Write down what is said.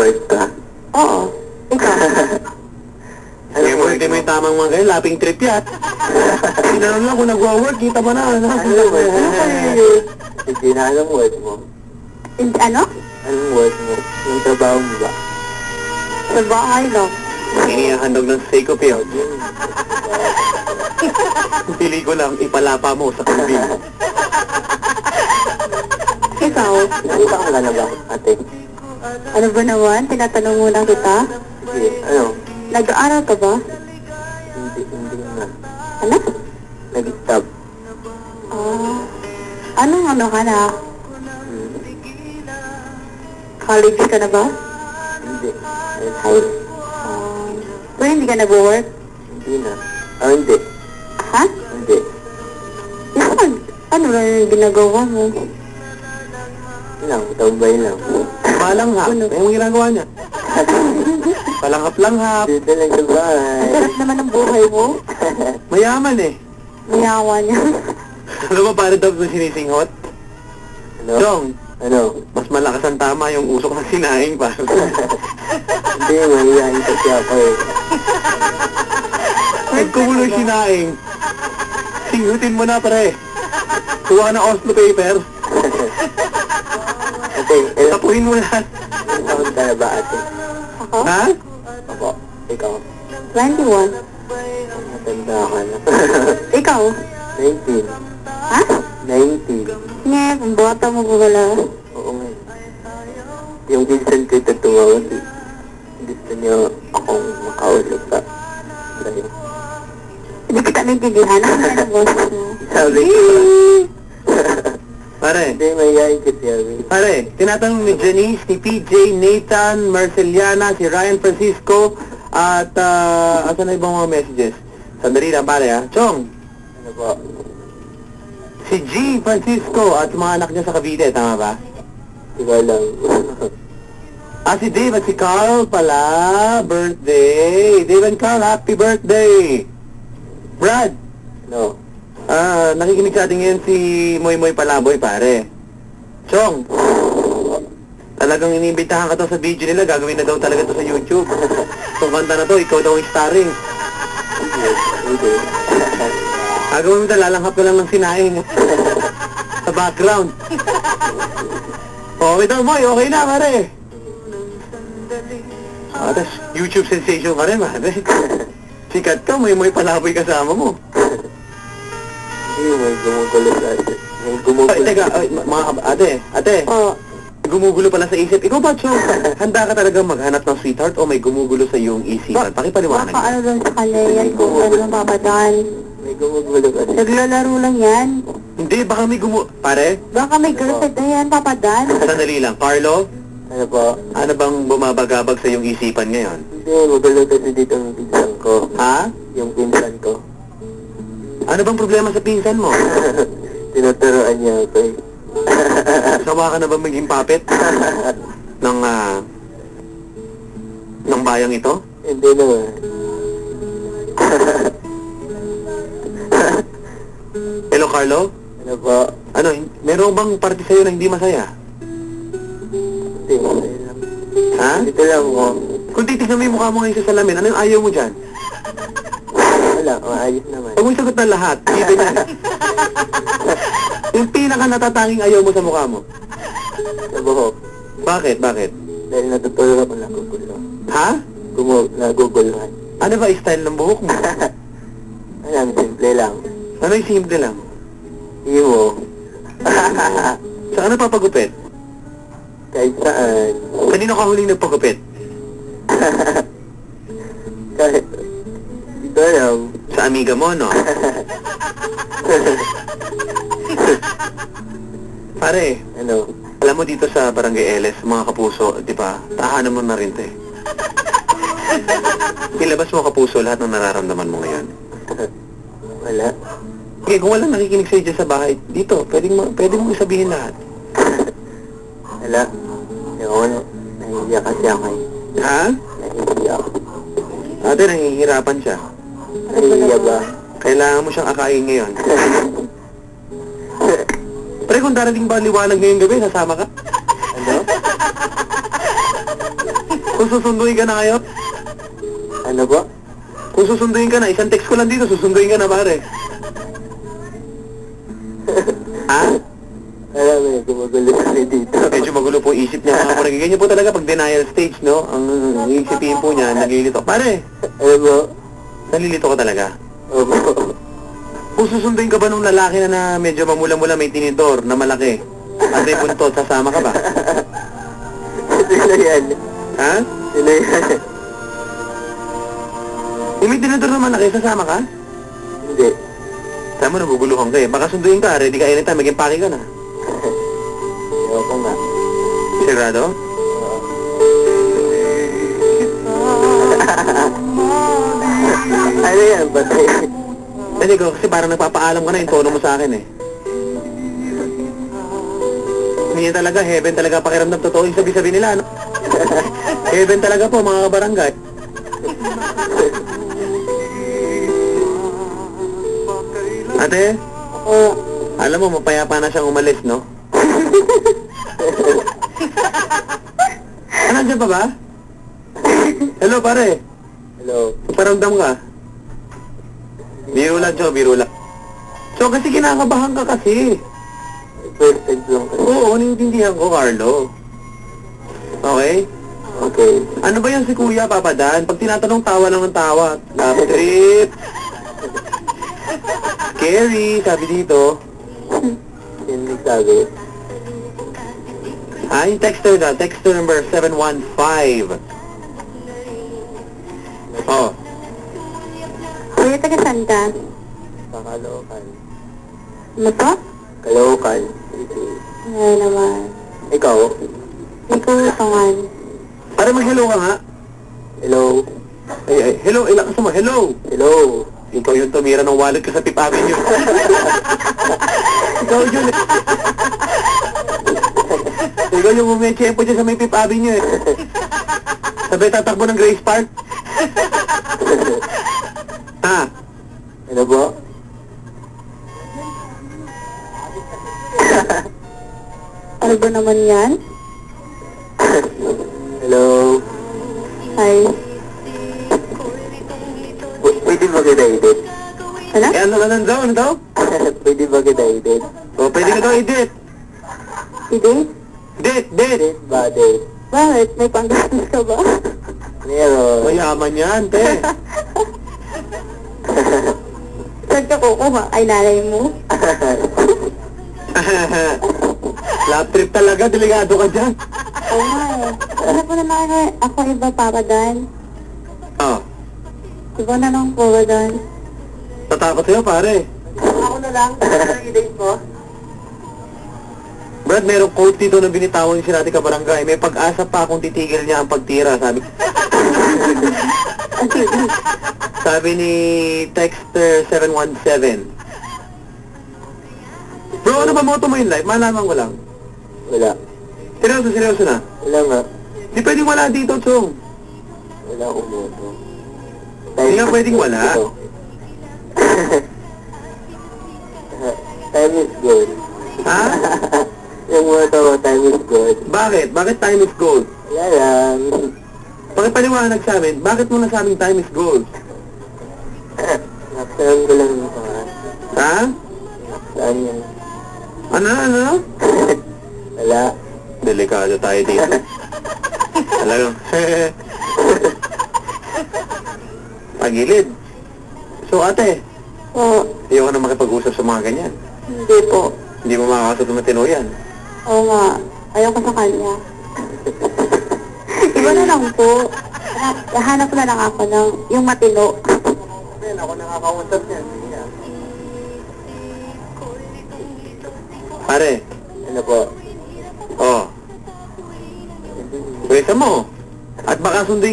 Nag-work ka? Oo. Ikaw? Kaya mo, hindi mo yung tamang mga ganyan, laping trip yan. Sinanong lang kung nag-work, kita ba na? Ano work mo? Sige na, anong work mo? Ano? Anong work mo? Yung trabaho mo ba? Sa bahay lang. Inihahandog ng sake of yun. Pili ko lang, ipalapa mo sa kambing. Ikaw? Nakita ko na ba, ate? Ano ba naman? Tinatanong mo lang kita? Sige, ano? Nag-aaral ka ba? Hindi na. Ano? Nag-stop. Anong ano ka na? Hmm. College ka na ba? Hindi. High pero hindi ka nag-work? Hindi na. Hindi. Ha? Hindi. Yan. Ano ba yung ginagawa mo? Lang, tambay lang. Palanghap. Ano yung ginagawa niya? Palanghap-langhap. Dito lang sa Ang bahay. sarap naman ng buhay mo. Mayaman eh. Mayawa niya. Ano ba para daw sa sinisinghot? Ano? Chong, Ano? mas malakas ang tama yung usok ng sinaing pa. Hindi, mahihayin kasi ako eh. Nagkumulo yung sinaing. Singhutin mo na pare. Kuha ka ng Oslo paper. Ate, Tapuhin mo na. ilang taon ka na ba ate? Ako? Ha? Ako. Ikaw? 21. Matanda ka na. Ikaw? 19. Ha? 19. Nga, ang bata mo ko wala. Oo nga. Yung pinsan ko ito tumawag. Gusto niyo akong makausap pa. Sa'yo. Hindi kita naintindihan. Ano nga ng boses mo? Sabi ko. Pare, Hindi, mahihayin kasi ako. pare, tinatanong ni Janice, ni PJ, Nathan, Marceliana, si Ryan Francisco, at asan na ibang mga messages? Sandali lang pare ha. Chong, Ano po? si G. Francisco at mga anak niya sa Cavite, tama ba? Diba lang. Si Dave at si Carl pala, birthday. Dave and Carl, happy birthday. Brad, No. nakikinig sa atin ngayon si Moy Moy Palaboy, pare. Chong, talagang iniimbitahan ka to sa video nila, gagawin na daw talaga to sa YouTube. Itong kanta na to, ikaw daw ang starring. Hindi. Gagawin mo ito, lalanghap ka lang ng sinaing. Sa background. Ito Moy, okay na, pare. Tapos, YouTube sensation ka rin, pare. Sikat ka, Moy Moy Palaboy kasama mo. Hindi, may gumugulo sa atin. May gumugulo. Teka, ate, Oo. gumugulo pala sa isip. Ikaw ba, Chong, handa ka talaga maghanap ng sweetheart o may gumugulo sa iyong isipan? Pakipaliwanag. Baka ano lang sa kanya yan kung ano papadaan. May gumugulo kasi. Naglalaro lang yan. Hindi, baka may Pare, Baka may girlfriend na yan papadaan. sandali lang. Carlo, Ano po? ano bang bumabagabag sa iyong isipan ngayon? Hindi, magulo kasi dito ang pinsan ko. Ha? Yung pinsan ko. Ano bang problema sa pinsan mo? Tinuturoan niya ako eh. Sawa ka na ba maging puppet? ng, ng bayang ito? Hindi naman. Hello, Carlo? Ano po? Ano, meron bang parte sa'yo na hindi masaya? Hindi, ayun lang. Ha? Dito lang mo. Kung titignan mo yung mukha mo ngayon sa salamin, ano yung ayaw mo dyan? Wala, maayos naman. Huwag mong sagot ng lahat. Even yan. Yung pinaka natatanging ayaw mo sa mukha mo. Sa buhok. Bakit? Bakit? Dahil natutulog ako nagugulo. Ha? Naguguluhan. Ano ba style ng buhok mo? Alam, simple lang. Ano yung simple lang? Imo. Saan ka napapagupit? Kahit saan. Kanino ka huling nagpagupit? Kahit... Ito alam. Sa amiga mo, no? Pare, Ano? alam mo dito sa Barangay Eles, mga kapuso, di ba? Tahanan mo na rin, te. Ilabas mo kapuso lahat ng nararamdaman mo ngayon. Wala. Okay, kung walang nakikinig sa'yo dyan sa bahay, dito, pwede mong isabihin lahat. Wala. Ayoko na. Nahihiya kasi ako eh. Ha? Nahihiya ako. Ate, nahihirapan siya. Nahihiya ba? Kailangan mo siyang akain ngayon. Pre, kung darating ba ang liwanag ngayong gabi, sasama ka? Ano? Kung susunduin ka na ngayon? Ano po? Kung susunduin ka na, isang text ko lang dito, susunduin ka na pare. Ha? Alam mo, gumagulo kami dito. Medyo magulo po isip niya mga pare. Ganyan po talaga pag denial stage, no? Ang iisipin po niya, nalilito. Pare, Alam mo? nalilito ka talaga. Opo. Kung susunduin ka ba nung lalaki na medyo mamula-mula may tinidor na malaki at may buntot, sasama ka ba? Sino yan? Ha? Sino yan? Kung may tinidor na malaki, sasama ka? Hindi. Sama na, guguluhan ka eh. Baka sunduin ka, ready ka anytime, maging paki ka na. Ayoko nga. Sigurado? Ano yan? Patay. Hindi ko, kasi parang nagpapaalam ka na yung tono mo sa akin eh. Hindi yan talaga, heaven talaga pakiramdam. Totoo yung sabi-sabi nila, ano? Heaven talaga po, mga kabarangay. Ate, Oo. alam mo, mapayapa na siyang umalis, no? Nandiyan pa ba? Hello, pare. Hello. Paramdam ka? Biro lang, Joe, biro lang. So, kasi kinakabahan ka kasi. First time lang kasi. Oo, naiintindihan ko, Carlo. Okay? Okay. Ano ba yan si Kuya, Papa Dan? Pag tinatanong, tawa lang ng tawa. Love trip. Scary, sabi dito. Yan nagsabi. Ah, yung texter na. Texter number 715. Oh. Kuya, taga saan ka? Sa Caloocan. Ano po? Caloocan. City. Ngayon naman. Ikaw? Ikaw utangan. Para mag-hello ka nga. Hello? Ay, hello, ilakas mo. Hello. Hello? Ikaw yung tumira ng wallet ko sa Fifth Avenue. Ikaw yun. Ikaw yung umechempo dyan sa may Fifth Avenue eh. Sabay tatakbo ng Grace Park. Ha? Ano po? Ano ba naman yan? Hello? Hi. Pwede ba kita edit? Ano? Eh ano daw? Ano daw? Pwede ba kita edit? O, pwede ka daw i-date. Sige? Date, date. Date ba, date? Bakit? May panggastos ka ba? Meron. Mayaman yan, te. Saan ka kukuha? Ay, nanay mo? Love trip talaga, delikado ka dyan. Oo nga eh. Ano po na lang ako iba papadan? Oh, Iba na lang po dan. tatakot sa'yo, pare. Ako na lang. Ano i-date mo? Brad, merong quote dito na binitawan si Rati Kabarangay. May pag-asa pa kung titigil niya ang pagtira, sabi. Sabi ni Texter 717. Bro, ano ba motto mo in life? Malaman ko lang. Wala. Seryoso, seryoso na. Wala nga. Di pwedeng wala dito, Chong. Wala akong moto. Hindi nga pwedeng wala. Time is good. Ha? Yung moto ko, time is good. Bakit? Bakit time is gold? Wala lang. Pakipaliwanag sa amin, bakit mo nasabing time is gold? Naksaram ko lang yung pangalan. Ha? Saan yan? Ano? Wala. Delikado tayo dito. Talagang, pagilid. So ate, Oo. ayaw ka na makipag-usap sa mga ganyan. Hindi po. Hindi mo makakasot ng matino yan. Oo nga. Ayoko sa kanya. Iba na lang po. Hanap na lang ako ng yung matino. Ben, ako nakakausap yan. Pare, Ano po? oh, pwesa mo. At baka sundin ka.